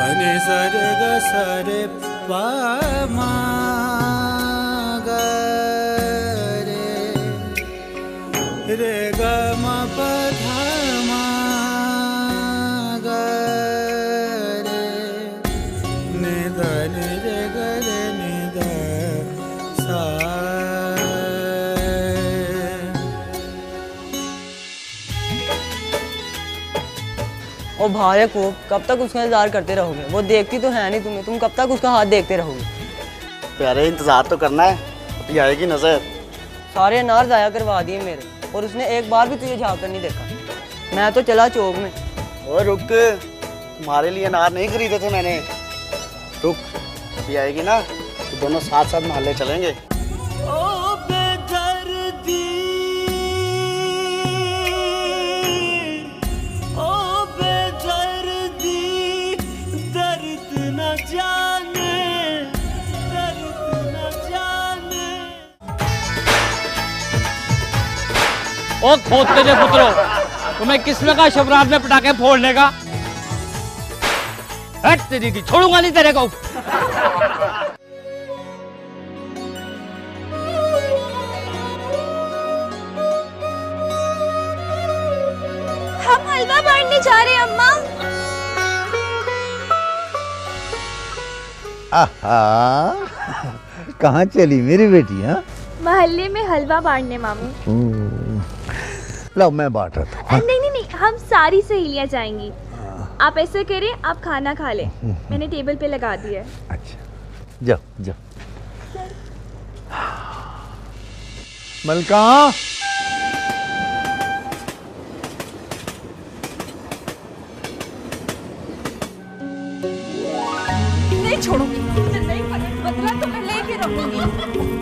वने सरे ग सरे पा मा ग रे ग म प ध मा ग रे नि ध नि रे ग रे नि ध सा। ओ भाई को कब तक उसका इंतजार करते रहोगे? वो देखती तो है नहीं तुम्हें, तुम कब तक उसका हाथ देखते रहोगे? प्यारे इंतजार तो करना है, अभी आएगी नजर। सारे अनार ज़ाया करवा दिए मेरे, और उसने एक बार भी तुझे झाँक कर नहीं देखा। मैं तो चला चौक में। और रुक, तुम्हारे लिए अनार नहीं खरीदे थे मैंने। रुक, अभी आएगी ना तो दोनों साथ साथ मोहल्ले चलेंगे। ओ खोदते थे पुत्रो, तुम्हें किसमें का शबरात में पटाखे फोड़ने का? हट तेरी की, छोड़ूंगा नहीं तेरे को। हम हलवा बांटने जा रहे हैं अम्मा। आहा, कहाँ चली मेरी बेटी? हाँ, मोहल्ले में हलवा बांटने मामू। लो मैं बांट रहा था। नहीं नहीं नहीं, हम सारी सहेलियां जाएंगी। आप ऐसा करें, आप खाना खा लें, मैंने टेबल पे लगा दिया है। अच्छा, जाओ जाओ। मलका, नहीं छोड़ूंगी, मुझे नहीं बदला तो मैं लेके रहूंगी।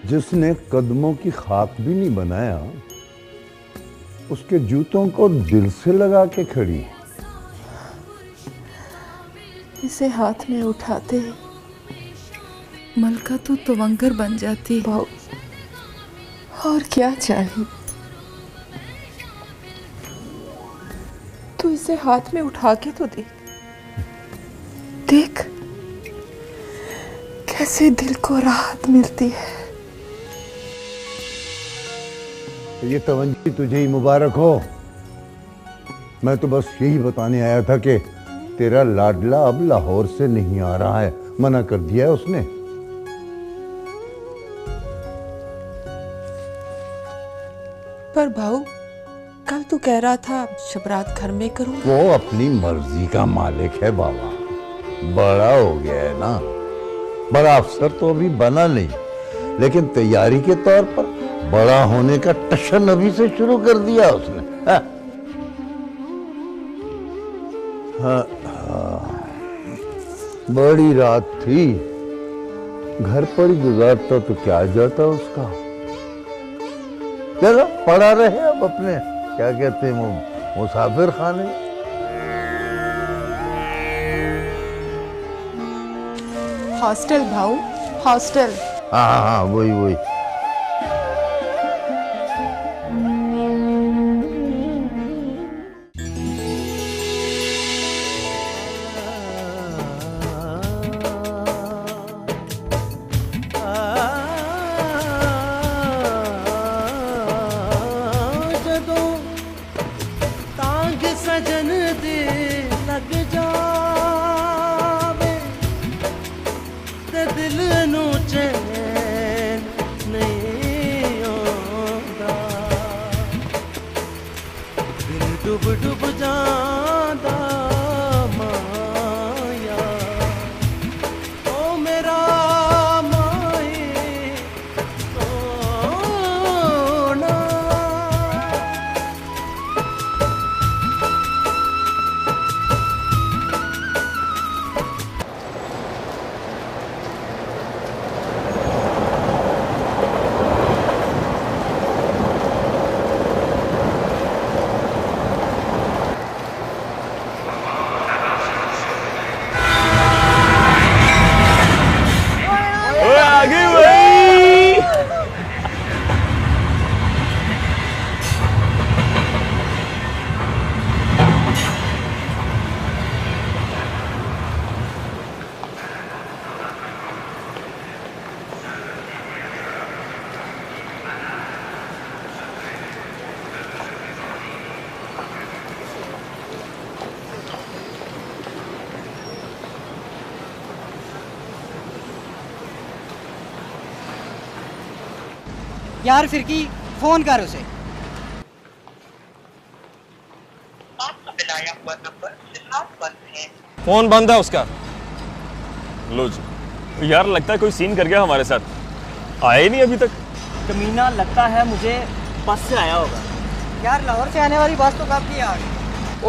जिसने कदमों की खाक भी नहीं बनाया, उसके जूतों को दिल से लगा के खड़ी। इसे हाथ में उठाते मलका तो तवंगर बन जाती। और क्या चाहिए? तू इसे हाथ में उठा के तो देख, देख कैसे दिल को राहत मिलती है। ये तवंजी तुझे ही मुबारक हो। मैं तो बस यही बताने आया था कि तेरा लाडला अब लाहौर से नहीं आ रहा है, मना कर दिया है उसने। पर भाऊ, कल तू कह रहा था शबरात घर में करूं। वो अपनी मर्जी का मालिक है बाबा, बड़ा हो गया है ना। बड़ा अफसर तो अभी बना नहीं, लेकिन तैयारी के तौर पर बड़ा होने का टशन अभी से शुरू कर दिया उसने। हाँ, बड़ी रात थी, घर पर ही गुजारता तो क्या जाता उसका। चलो पड़ा रहे अब अपने, क्या कहते हैं वो, मुसाफिर खाने। हॉस्टल भाऊ, हॉस्टल। हाँ हाँ हाँ, वही वही। सजन दे लग जावे ते दिल नू चैन नहीं आंदा, दिल डुब डुब जांदा माया ओ मेरा माए सोना। यार फिरकी, फोन कर उसे। फोन बंद है उसका। लो जी। यार लगता है कोई सीन कर गया हमारे साथ, आए नहीं अभी तक। कमीना लगता है मुझे बस से आया होगा। यार लाहौर से आने वाली बस तो कब की आ गई।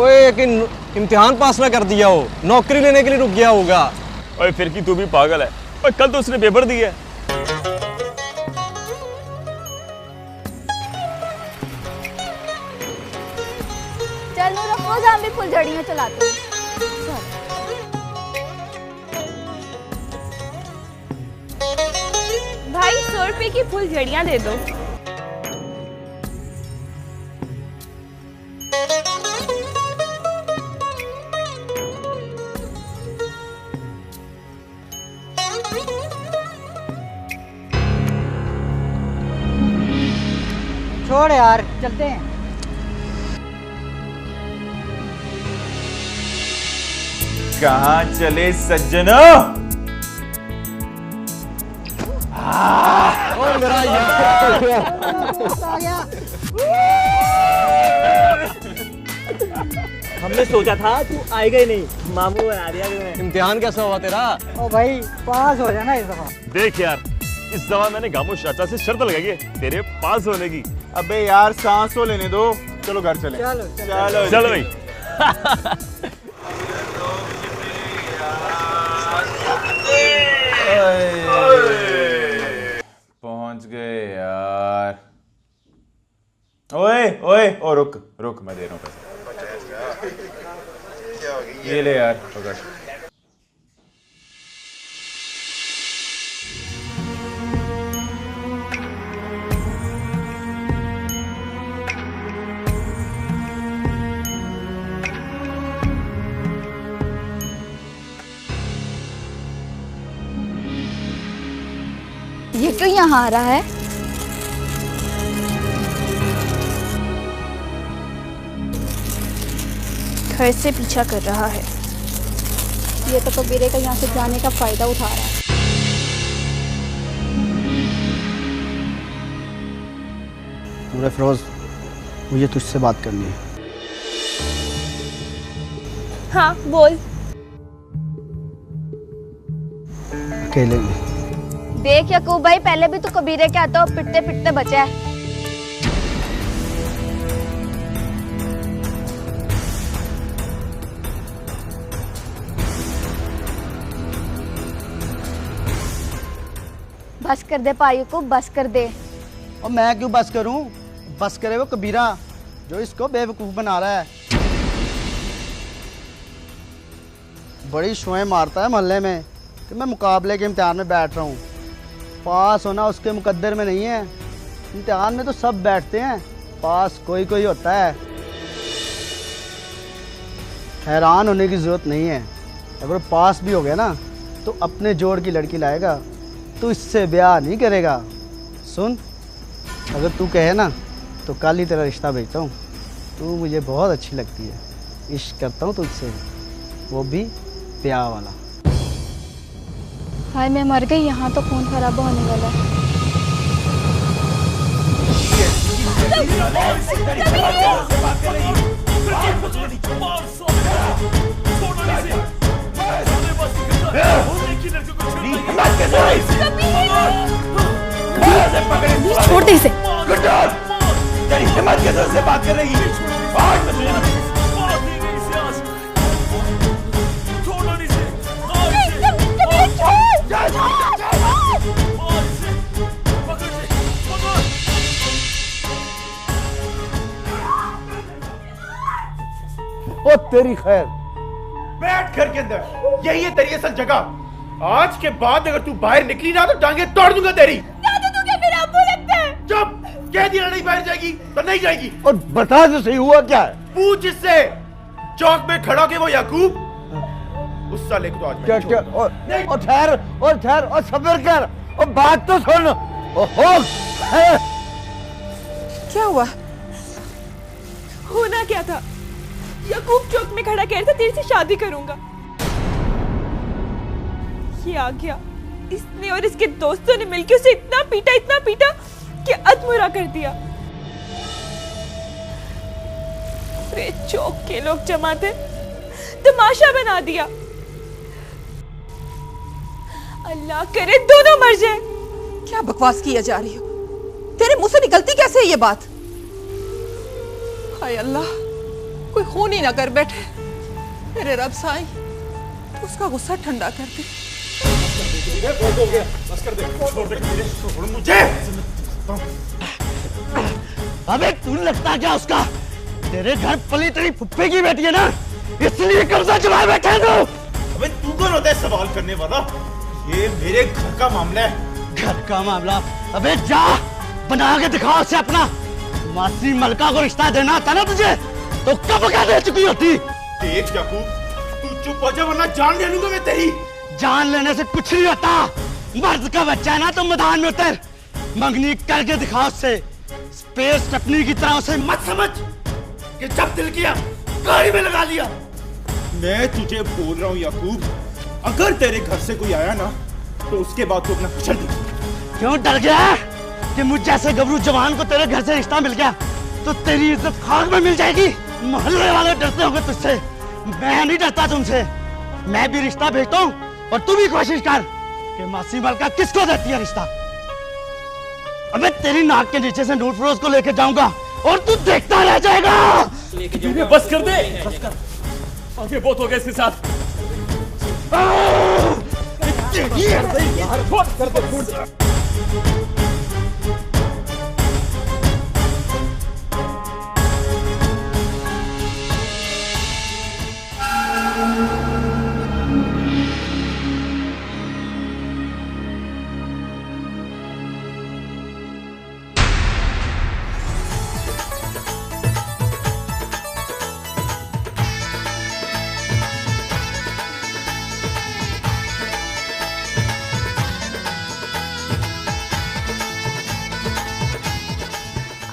ओए लेकिन इम्तिहान पास ना कर दिया हो, नौकरी लेने के लिए रुक गया होगा। ओए फिरकी तू भी पागल है। ओए कल तो उसने पेपर दिया है। चलो रोज हम भी फुलझड़ियाँ चलाते हैं। भाई 100 रुपए की फुलझड़ियाँ दे दो। छोड़ यार, चलते हैं। कहाँ चले सज्जनो? और मेरा आ गया। हमने सोचा था तू आएगा ही नहीं, मामू बना दिया तुम्हें। इम्तिहान कैसा हुआ तेरा? ओ भाई पास हो जाना इस दफा। देख यार, इस दफा मैंने गामू चाचा से शर्त लगाई है तेरे पास होने की। अबे यार सांस तो लेने दो, चलो घर चले। चलो चलो चलो भाई। पहुंच गए यार। ओए ओए ओ रुक रुक, मैं दे रहा हूँ पैसे। ये ले यार पकड़। क्यों यहाँ आ रहा है? घर से पीछा कर रहा है। ये तो कबीरे का यहाँ से जाने का फायदा उठा रहा है। नूर अफरोज, मुझे तुझसे बात करनी है। हाँ बोल। अकेले में। देख याकूब भाई, पहले भी तो कबीरे के हाथों पिटते पिटते बचा है। बस कर दे पायू को, बस कर दे। और मैं क्यों बस करूं? बस करे वो कबीरा जो इसको बेवकूफ बना रहा है। बड़ी शोएं मारता है मोहल्ले में कि मैं मुकाबले के इम्तिहान में बैठ रहा हूँ। पास होना उसके मुकद्दर में नहीं है। इम्तिहान में तो सब बैठते हैं, पास कोई कोई होता है। हैरान होने की ज़रूरत नहीं है। अगर पास भी हो गया ना तो अपने जोड़ की लड़की लाएगा, तो इससे ब्याह नहीं करेगा। सुन, अगर तू कहे ना तो कल ही तेरा रिश्ता भेजता हूँ। तू मुझे बहुत अच्छी लगती है, इश्क करता हूँ तुझसे, वो भी ब्याह वाला। हाय मैं मर गई, यहाँ तो खून खराबा होने वाला है। छोड़ दे इसे। तेरी हिम्मत कैसे से बात कर रही है? ओ तेरी खैर, बैठ घर के अंदर, यही है तेरी असल जगह। आज के बाद अगर तू बाहर निकली ना तो टांगे तोड़ दूंगा तेरी। दादा तू क्या मेरा अब्बू लगता है? चुप, कह दिया नहीं बाहर जाएगी तो नहीं जाएगी। और बता तो सही हुआ क्या है? पूछ इससे। चौक में खड़ा के वो याकूब उस साले को तो आज क्या क्या? और ठहर और सब्र कर और बात तो सुन। ओहो, क्या हुआ? होना क्या था? याकूब चौक में खड़ा कह रहा था तेरे से शादी करूंगा। ये आ गया, इसने और इसके दोस्तों ने मिलकर उसे इतना पीटा कि अधमुरा कर दिया। पूरे चौक के लोग जमा थे, तमाशा बना दिया। अल्लाह करे दोनों मर जाए। क्या बकवास किया जा रही हो? तेरे मुंह से निकलती कैसे है ये बात? हाय अल्लाह, कोई खून ही ना कर बैठे। मेरे रब साईं, उसका गुस्सा ठंडा कर दे। बस कर दे, छोड़ दे मुझे। अबे तू लगता क्या उसका? तेरे घर पली तेरी फुप्पी की बेटी है ना, इसलिए कब्जा जमाए बैठे हैं तू। अबे तू कौन होता है सवाल करने वाला? ये मेरे घर का मामला है। घर का मामला? अबे जा बना के दिखा उसे अपना। मासी मलका को रिश्ता देना था ना तुझे, तो कब क्या दे चुकी होती। देख याकूब, तू चुप हो जा वरना जान ले लूंगा मैं तेरी। जान लेने से कुछ नहीं होता। मर्द का बच्चा है ना तो मैदान में उतर, मंगनी करके दिखा उससे। स्पेस टपनी की तरह उसे मत समझ कि जब दिल किया गाड़ी में लगा लिया। मैं तुझे बोल रहा हूँ याकूब, अगर तेरे घर से कोई आया ना तो उसके बाद तू अपना कुचल दे। क्यों डर गया कि मुझ जैसे गबरू जवान को तेरे घर से रिश्ता मिल गया तो तेरी इज्जत खाक में मिल जाएगी? मोहल्ले वाले डरते होंगे तुझसे, मैं नहीं डरता तुमसे। मैं भी रिश्ता भेजता हूँ और तू भी कोशिश कर कि मासी मलका किसको देती है रिश्ता। अबे तेरी नाक के नीचे से नूर फरोज को लेके जाऊंगा और तू देखता रह जाएगा। बस कर दे, बस कर। आगे बहुत हो गया इसके साथ। कर दे।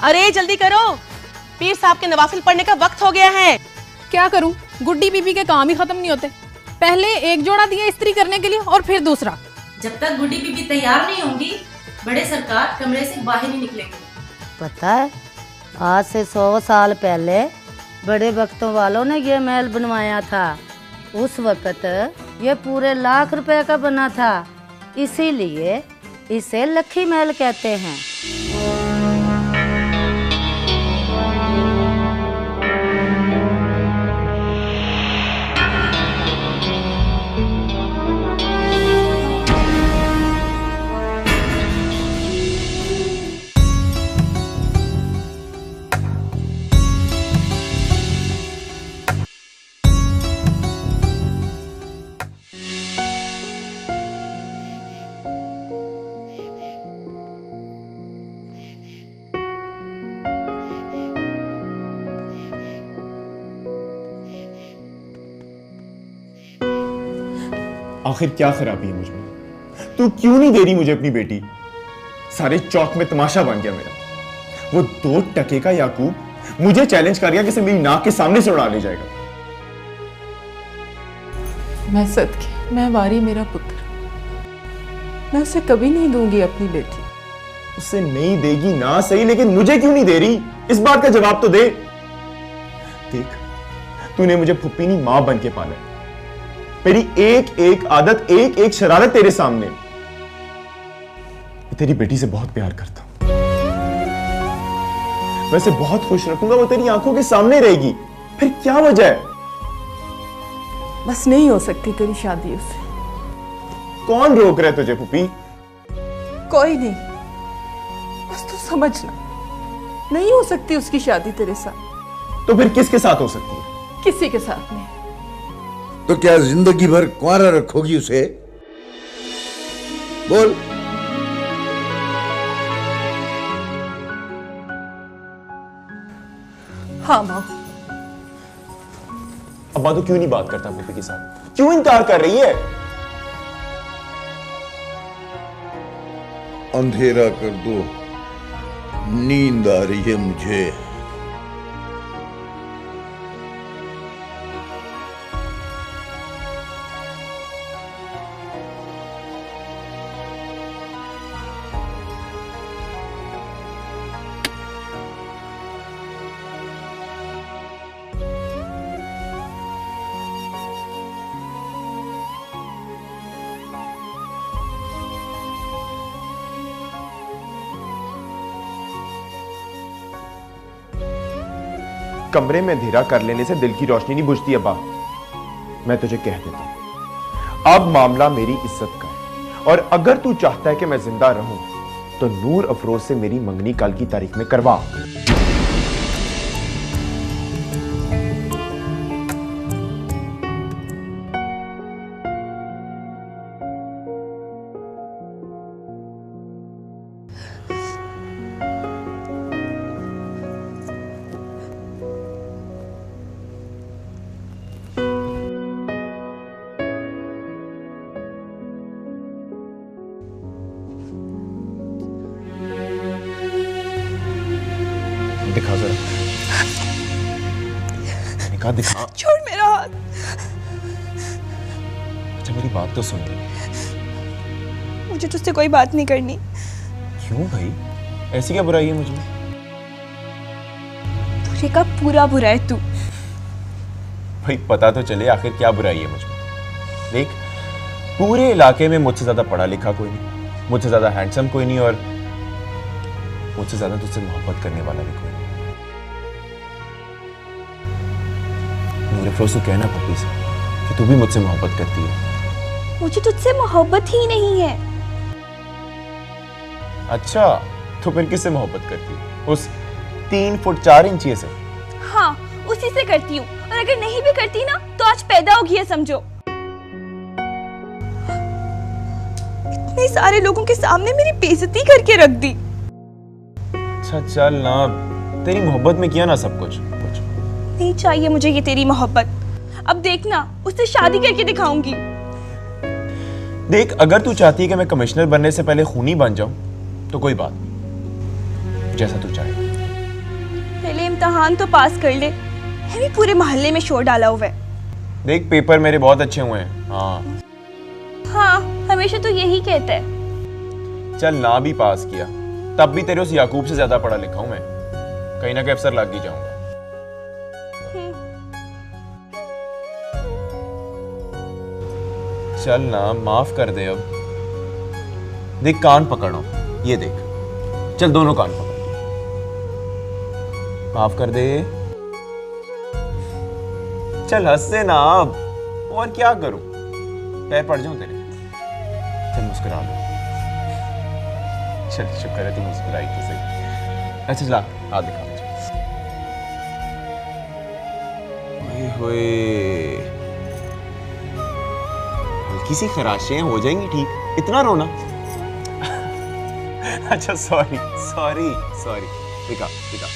अरे जल्दी करो, पीर साहब के नवाफिल पढ़ने का वक्त हो गया है। क्या करूं, गुड्डी बीबी के काम ही खत्म नहीं होते। पहले एक जोड़ा दिया इस्त्री करने के लिए और फिर दूसरा। जब तक गुड्डी बीबी तैयार नहीं होंगी, बड़े सरकार कमरे से बाहर नहीं निकलेंगे। पता है, आज से 100 साल पहले बड़े भक्तों वालों ने ये महल बनवाया था। उस वक्त ये पूरे लाख रुपए का बना था, इसीलिए इसे लखी महल कहते हैं। आखिर क्या खराबी है मुझ में? तू क्यों नहीं दे रही मुझे अपनी बेटी? सारे चौक में तमाशा बन गया मेरा। वो 2 टके का याकूब मुझे चैलेंज कर गया कि इसे मेरी नाक के सामने से उड़ा ले जाएगा। मैं सदके, मैं वारी मेरा पुत्र, मैं उसे कभी नहीं दूंगी अपनी बेटी। उसे नहीं देगी ना सही, लेकिन मुझे क्यों नहीं दे रही? इस बात का जवाब तो दे। देख, तूने मुझे फुप्पी नहीं मां बन के पाला है। मेरी एक एक आदत, एक एक शरारत तेरे सामने। मैं तेरी बेटी से बहुत प्यार करता हूं, मैं उसे बहुत खुश रखूंगा, वो तेरी आंखों के सामने रहेगी। फिर क्या वजह है? बस नहीं हो सकती तेरी शादी उससे। कौन रोक रहा है तुझे पुप्पी? कोई नहीं, बस तू समझना, नहीं हो सकती उसकी शादी तेरे साथ। तो फिर किसके साथ हो सकती है? किसी के साथ नहीं। तो क्या जिंदगी भर कुंवारा रखोगी उसे? बोल। हाँ माँ। अम्मा तो क्यों नहीं बात करता पुप्पी के साथ? क्यों इनकार कर रही है? अंधेरा कर दो, नींद आ रही है मुझे। कमरे में अंधेरा कर लेने से दिल की रोशनी नहीं बुझती अब्बा। मैं तुझे कह देता हूं, अब मामला मेरी इज्जत का है, और अगर तू चाहता है कि मैं जिंदा रहूं तो नूर अफरोज से मेरी मंगनी कल की तारीख में करवा। दिखा जरा, मैंने कहा दिखा। छोड़ मेरा हाथ। अच्छा मेरी बात तो सुन ले। मुझे तुझसे कोई बात नहीं करनी। क्यों भाई, ऐसी क्या बुराई है मुझे? पूरे का पूरा बुरा है तू। भाई पता तो चले आखिर क्या बुराई है मुझ में। देख, पूरे इलाके में मुझसे ज्यादा पढ़ा लिखा कोई नहीं, मुझसे ज्यादा हैंडसम कोई नहीं, और मुझसे ज्यादा तुझसे मोहब्बत करने वाला भी कोई नहीं। नूर अफरोज, तू कहना पप्पी से कि तू भी मुझसे मोहब्बत करती है। मुझे तुझसे मोहब्बत ही नहीं है। अच्छा, तो फिर किससे मोहब्बत करती है? उस 3 फुट 4 इंची से? हाँ, उसी से करती हूँ, और अगर नहीं भी करती ना तो आज पैदा होगी है समझो। इतने सारे लोगों के सामने मेरी बेइज्जती करके रख दी। अच्छा चल ना, तेरी मोहब्बत में किया ना सब कुछ। नहीं चाहिए मुझे ये तेरी मोहब्बत। अब देखना, उससे शादी करके दिखाऊंगी। देख, अगर तू चाहती है कि मैं कमिश्नर बनने से पहले खूनी बन जाऊं तो कोई बात नहीं, जैसा तू चाहे। इम्तिहान तो पास कर ले, है भी पूरे मोहल्ले में शोर डाला हुआ है। देख पेपर मेरे बहुत अच्छे हुए हैं। हाँ हाँ, हमेशा तो यही कहता है। चल ना भी पास किया तब भी तेरे उस याकूब से ज्यादा पढ़ा लिखा हूं मैं, कहीं ना कहीं अफसर लग ही जाऊंगा। चल ना माफ कर दे अब। देख कान पकड़ो, ये देख, चल दोनों कान पकड़, माफ कर दे। चल हंस से ना अब, और क्या करूं, पैर पड़ जाऊं तेरे। चल मुस्कुरा दो। चल शुक्र है तू मुस्कुराई तो सही। अच्छा चला हाथ दिखा मुझे। ओए होए, हल्की सी खराशें हो जाएंगी ठीक, इतना रोना। अच्छा सॉरी सॉरी सॉरी, दिखा दिखा।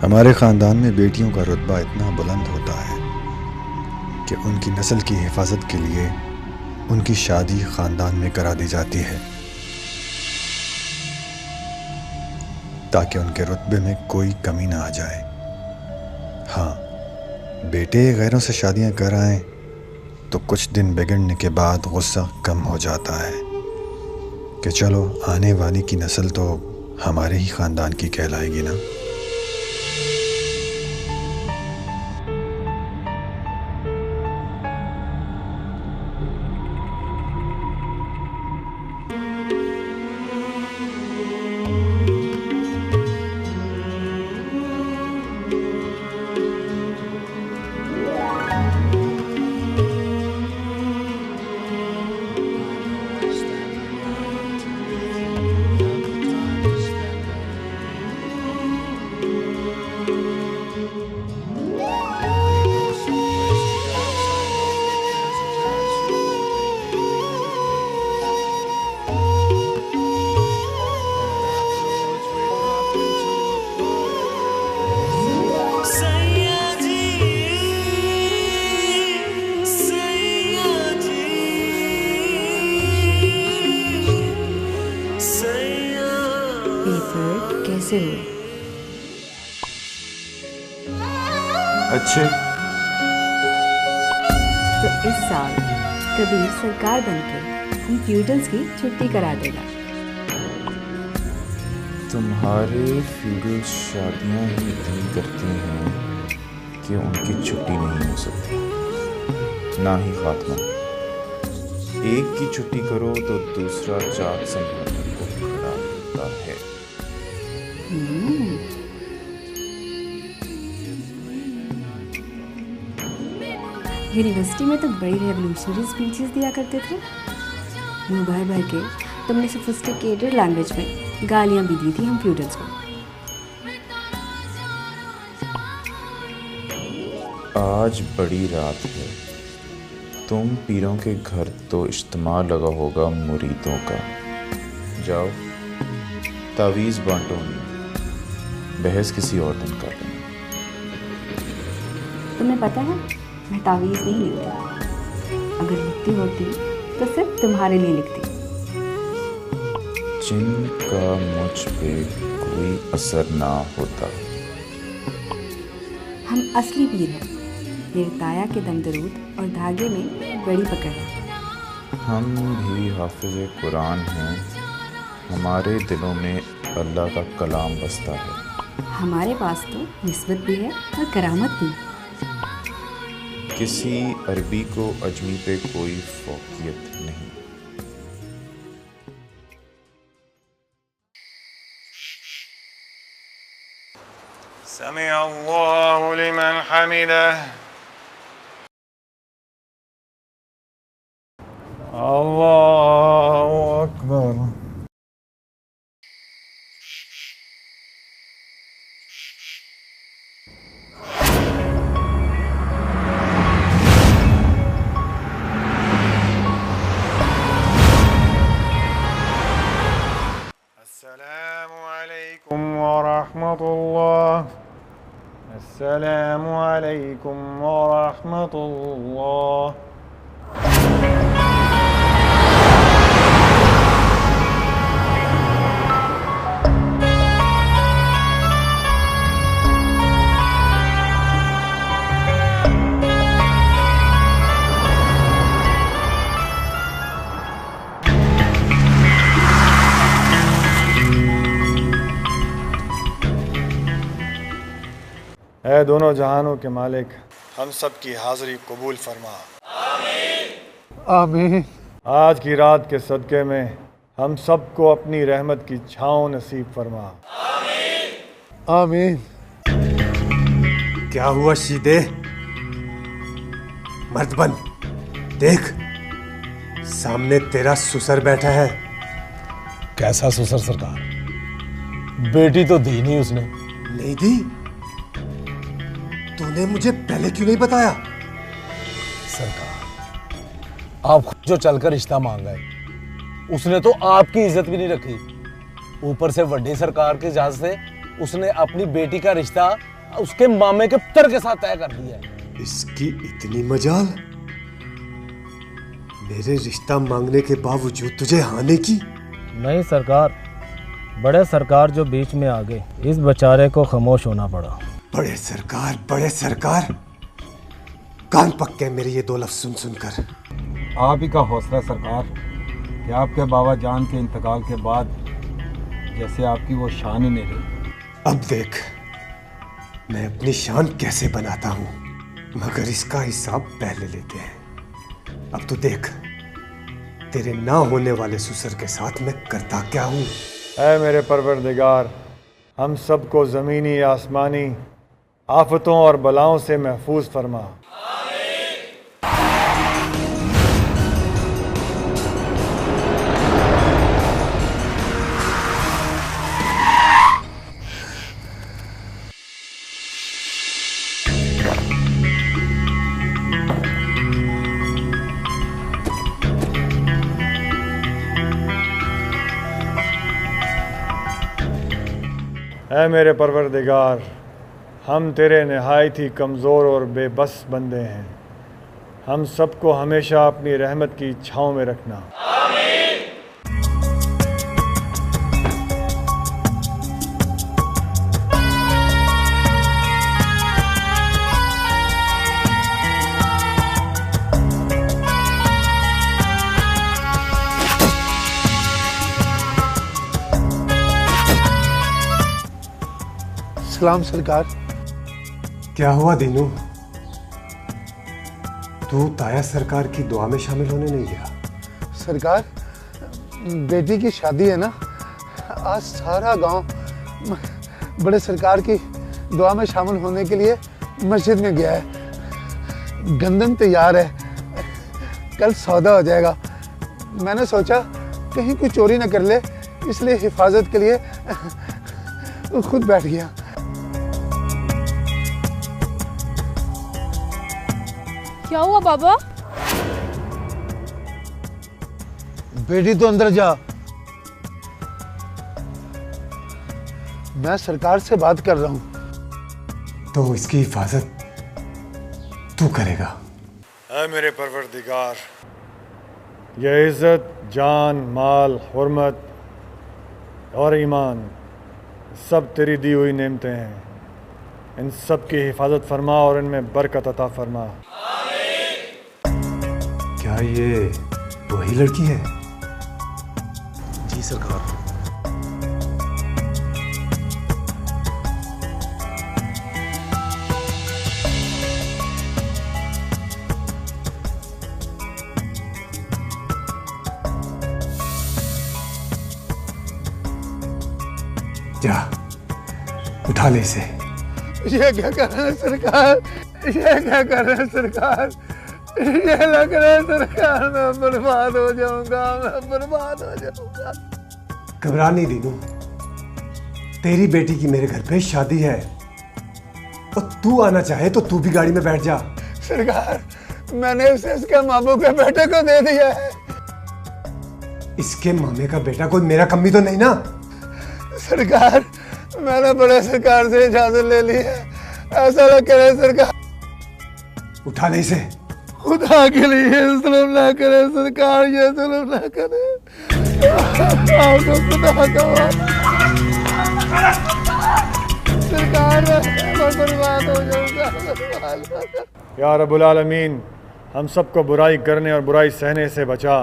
हमारे ख़ानदान में बेटियों का रुतबा इतना बुलंद होता है कि उनकी नस्ल की हिफाजत के लिए उनकी शादी ख़ानदान में करा दी जाती है ताकि उनके रुतबे में कोई कमी ना आ जाए। हाँ, बेटे गैरों से शादियां कराएं तो कुछ दिन बिगड़ने के बाद गुस्सा कम हो जाता है कि चलो आने वाली की नस्ल तो हमारे ही ख़ानदान की कहलाएगी ना। कैसे हुए? अच्छे। तो इस साल कबीर सरकार बनके हम फ्यूडल्स की छुट्टी करा देगा। तुम्हारे फ्यूडल्स शादियां ही इतनी करते हैं कि उनकी छुट्टी नहीं हो सकती, ना ही खात्मा। एक की छुट्टी करो तो दूसरा चाक संभालने को खड़ा होता है। यूनिवर्सिटी में तो बड़ी रेवोल्यूशनरी स्पीचेस दिया करते थे। यूँ भर भर के तुमने सोफिस्टिकेटेड लैंग्वेज में गालियाँ भी दी थी हम फ्यूडल्स को। आज बड़ी रात है, तुम पीरों के घर तो इज्तिमा लगा होगा मुरीदों का। जाओ तावीज़ बांटो, बहस किसी और दिन कर लेना। तुम्हें पता है मैं तावीज़ नहीं लिखती, अगर लिखती होती तो सिर्फ तुम्हारे लिए लिखती। जिनका मुझ पे कोई असर ना होता। हम असली पीर हैं, मेरे ताया के दम दरूद और धागे में बड़ी पकड़ है। हम भी हाफिज़ कुरान हैं, हमारे दिलों में अल्लाह का कलाम बसता है। हमारे पास तो निस्बत भी है और करामत भी। किसी अरबी को अजमी पे कोई फौकियत नहीं। समी अल्लाहु लिमन हमिदह। अल्लाहु अकबर। अस्सलामु अलैकुम व रहमतुल्लाह। ऐ दोनों जहानों के मालिक, हम सब की हाज़िरी कबूल फरमा। आमीन। आज की रात के सदक़े में हम सबको अपनी रहमत की छाँव नसीब फरमा। आमीन। क्या हुआ शीदे? मर्द बन, देख सामने तेरा सुसर बैठा है। कैसा सुसर सरकार? बेटी तो दी नहीं उसने। नहीं दी? तूने मुझे पहले क्यों नहीं बताया? सरकार, आप खुद जो चलकर रिश्ता मांग गए, उसने तो आपकी इज्जत भी नहीं रखी। ऊपर से वड्डी सरकार के इजाजत से उसने अपनी बेटी का रिश्ता उसके मामे के पुत्र के साथ तय कर दिया है। इसकी इतनी मजाल, मेरे रिश्ता मांगने के बावजूद तुझे हाने की? नहीं सरकार, बड़े सरकार जो बीच में आ गए, इस बेचारे को खामोश होना पड़ा। बड़े सरकार, कान पक्के मेरे ये दो लफ्ज सुन सुनकर। आप ही का हौसला सरकार कि आपके बाबा जान के इंतकाल के बाद जैसे आपकी वो शान ही नहीं रही। अब देख मैं अपनी शान कैसे बनाता हूँ, मगर इसका हिसाब पहले लेते हैं। अब तो देख तेरे ना होने वाले सुसर के साथ मैं करता क्या हूँ। ऐ मेरे परवरदिगार, हम सबको ज़मीनी आसमानी आफतों और बलाओं से महफूज फरमा। ऐ मेरे परवरदिगार, हम तेरे नहायत ही कमज़ोर और बेबस बंदे हैं। हम सबको हमेशा अपनी रहमत की छाँव में रखना। सलाम सरकार। क्या हुआ दीनू? तू ताया सरकार की दुआ में शामिल होने नहीं गया? सरकार, बेटी की शादी है ना, आज सारा गांव बड़े सरकार की दुआ में शामिल होने के लिए मस्जिद में गया है। गंदम तैयार है, कल सौदा हो जाएगा। मैंने सोचा कहीं कोई चोरी न कर ले, इसलिए हिफाजत के लिए खुद बैठ गया। क्या हुआ बाबा? बेटी तो अंदर जा, मैं सरकार से बात कर रहा हूं। तो इसकी हिफाजत तू करेगा? ऐ मेरे परवरदिगार, यह इज्जत, जान, माल, हुर्मत और ईमान सब तेरी दी हुई नेमतें हैं। इन सब की हिफाजत फरमा और इनमें बरकत अता फरमा। क्या ये वही लड़की है? जी सरकार। जा उठा ले इसे। ये क्या कर रहे हैं सरकार? ये क्या कर रहे हैं सरकार? ये लग रहा है सरकार मैं बर्बाद हो जाऊंगा, मैं बर्बाद हो जाऊंगा। घबरा नहीं दीनू, तेरी बेटी की मेरे घर पे शादी है और तू आना चाहे तो तू भी गाड़ी में बैठ जा। सरकार, मैंने उसे इसके मामू के बेटे को दे दिया है। इसके मामे का बेटा कोई मेरा कमी तो नहीं ना? सरकार, मैंने बड़े सरकार से इजाजत ले ली है, ऐसा ना करे सरकार, उठा ले इसे। खुदा के लिए जुल्म ना करे सरकार, ये जुल्म ना करे। आपको खुदा का सरकार बर्बाद हो जाऊंगा। या रब्बुल आलमीन, हम सबको बुराई करने और बुराई सहने से बचा।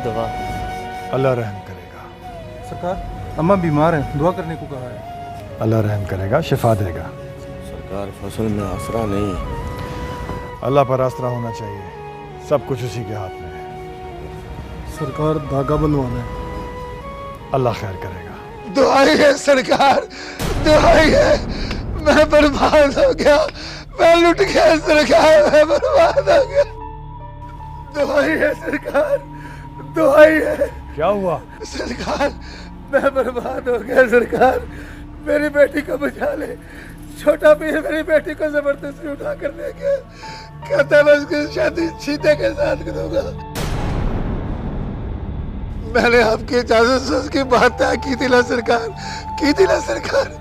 दवा। अल्लाह रहम करेगा। सरकार, अम्मा बीमार हैं, दुआ करने को कहा है। अल्लाह रहम करेगा, शिफा देगा। सरकार, फसल में आसरा नहीं। अल्लाह पर आसरा होना चाहिए, सब कुछ उसी के हाथ में है। सरकार, धागा बनवाना है। अल्लाह खैर करेगा। दुआई है सरकार, दुआई है। मैं बर्बाद हो गया, मैं लुट गया सरकार, मैं बर्बाद हो गया। दुआई है सरकार, दुआई है। क्या हुआ सरकार? मैं बर्बाद हो गया सरकार, मेरी बेटी को बचा ले। छोटा पीर मेरी बेटी को जबरदस्ती उठा कर ले गया, कहता है मैं उसकी शादी चीते के साथ करूंगा। मैंने आपकी इजाजत से उसकी बात तय की थी ना सरकार, की थी ना सरकार।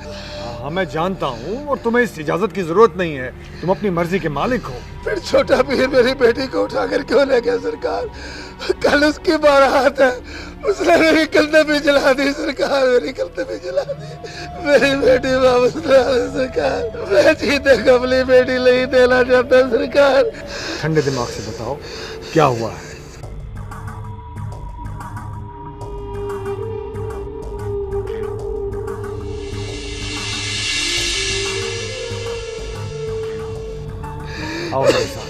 हाँ, मैं जानता हूँ और तुम्हें इस इजाजत की जरूरत नहीं है, तुम अपनी मर्जी के मालिक हो। फिर छोटा पीर मेरी बेटी को उठाकर क्यों ले गया सरकार? कल उसकी बारात है, उसने मेरी कल्दे भी जला दी सरकार, मेरी कल्दे भी जला दी। मेरी बेटी वापस ला दे सरकार, मैं जीते को अपनी बेटी नहीं देना चाहता सरकार। ठंडे दिमाग से बताओ क्या हुआ है। आओ मेरे साथ।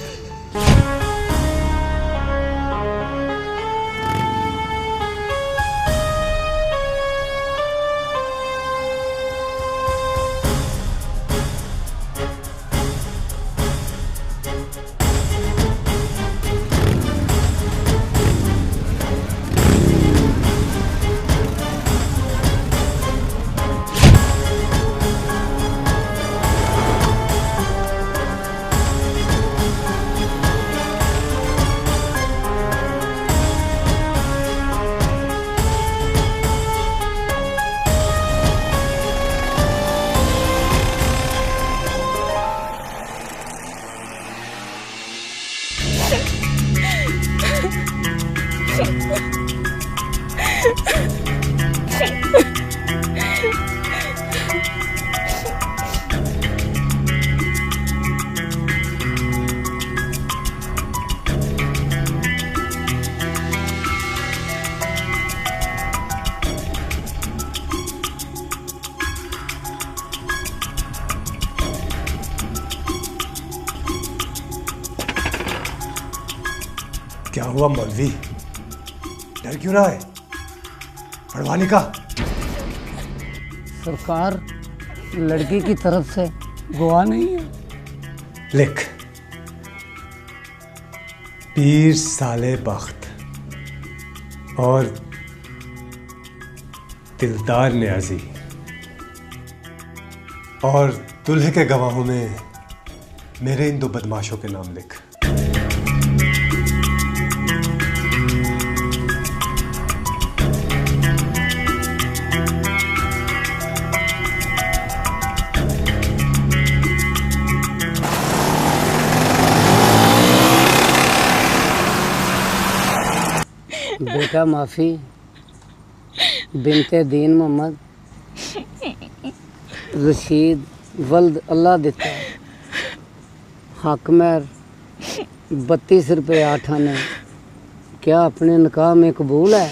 क्या हुआ मौलवी, डर क्यों रहा है? पढ़वाने का। सरकार, लड़की की तरफ से गवाह नहीं है। लिख, पीर साले बख्त और दिलदार न्याजी और दुल्हे के गवाहों में मेरे इन दो बदमाशों के नाम लिख। बेटा माफ़ी, बिनते दीन मोहम्मद रशीद वल्द अल्लाह देता है। हक मेहर 32 रुपये 8 आने। क्या अपने निकाह में कबूल है?